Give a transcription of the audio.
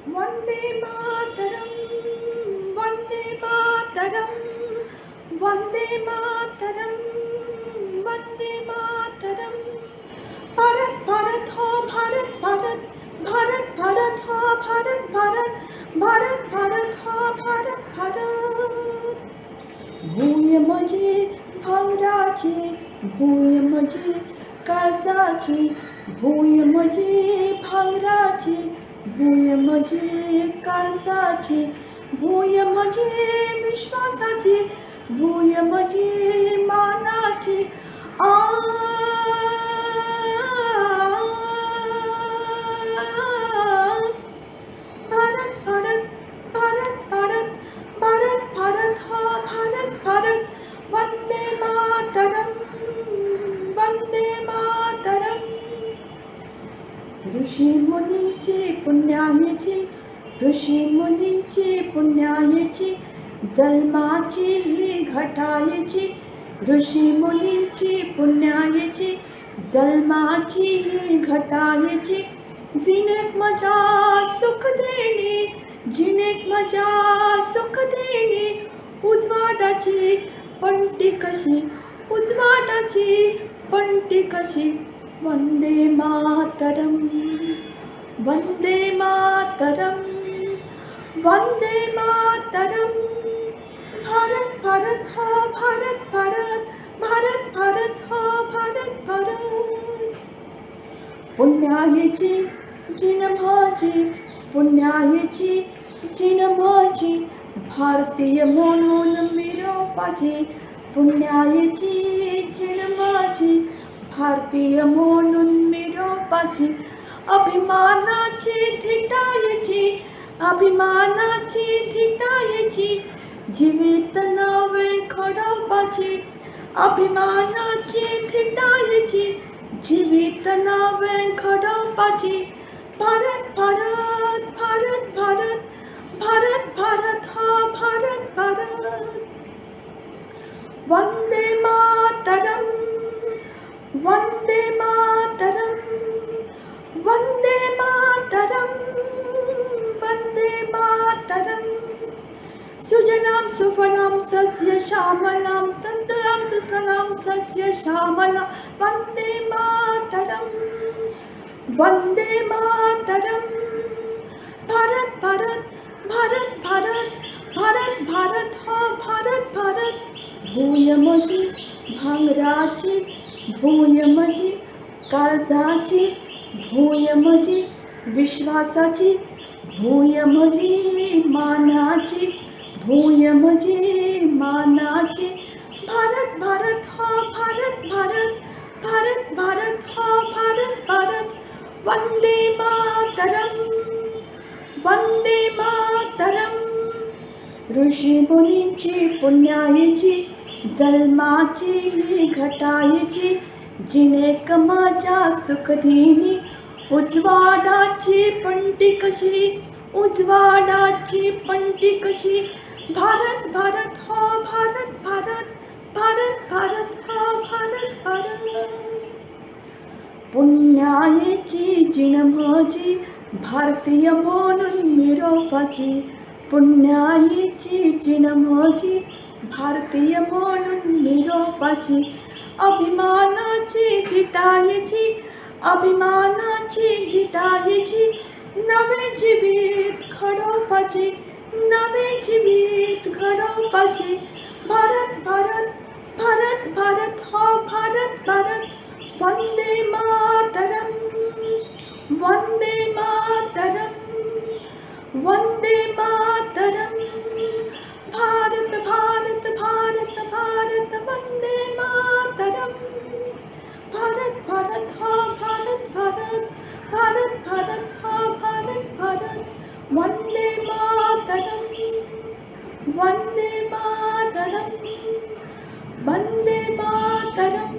वन्दे मातरं, वन्दे मातरं, वन्दे मातरं, वन्दे मातरं। भारत भारत हो भारत भारत, भारत भारत हो भारत भारत, भारत भारत हो भारत भारत। भूय म्हजे भांगराची, भूय म्हजे काळजाची, भूय म्हजे भांगराची, भूय म्हजे काळजाची, भूय म्हजे विश्वासाची, भूय म्हजे मानाची। आ भारत भारत, भारत भारत, भारत भारत हा भारत भारत। वंदे मातरम, वंदे मातरम। ऋषी मुनींची पुण्याईची, ऋषी मुनींची पुण्याईची, जन्माची ही घटाईची, ऋषी मुनींची पुण्याईची, जन्माची ही घटाईची। जिनेक मजा सुख देणी, जिनेक मजा सुख देणी, उजवाडाची पंटी कशी, उजवाडाची पंटी कशी। वंदे मातरम, वंदे मातरम, वंदे मातरम। भारत भारत हा भारत भारत, भारत भारत हा भारत भारत। पुण्याईची जिन माझी, पुण्याईची जिन माझी, भारतीय म्हणून मिरवाची। पुण्याईची जिन माझी, भारतीय म्हणून मिरवाची। अभिमानाची थिटायची, अभिमानाची थिटायची, जीवित नवे खडपाची। अभिमानाची थिटायची, जीवित नवे खडपाची। भारत भारत, भारत भारत, भारत भारत हा भारत भारत। वंदे मातरम, वंदे मातरम, वंदे मातरम, वंदे मातरम। सुजलां सुफलां सस्य श्यामलां, सन्ततं सुफलां सस्य श्यामलां। वन्दे मातरं, वन्दे मातरं। भारत भारत, भारत भारत, भारत भारत हा भारत भारत। भूय म्हजी भांगराची, भूय म्हजी काळजाची, भूय म्हजी विश्वासाची, भूय म्हजी मानाची, भूय म्हजी मानाची। भारत भारत हा भारत भारत, भारत भारत हा भारत भारत। वंदे मातरम, वंदे मातरम। ऋषी मुनींची पुण्याईची, जन्माची ही घटाईची, जिनेक माझ्या सुखदिनी, उजवाडाची पंटी कशी, उजवाडाची पंटी कशी। भारत भारत हा भारत भारत, भारत भारत हा भारत भारत। पुण्याईची जिन माझी, भारतीय म्हणून मिरवाची। पुण्याईची जिन माझी, भारतीय म्हणून मिरवाची। अभिमानाची थिटायची, अभिमानाची थिटायची, नवे जीवित घडवपाची, नवे जीवित घडवपाची। भारत भारत, भारत भारत हा भारत भारत। वंदे मातरम, वंदे मातरम, वंदे मातरम। भारत भारत, भारत भारत, वंदे मातरम। भारत भारत हा भारत भारत, भारत भारत हा भारत भारत। वंदे मातरम, वंदे मातरम, वंदे मातरम।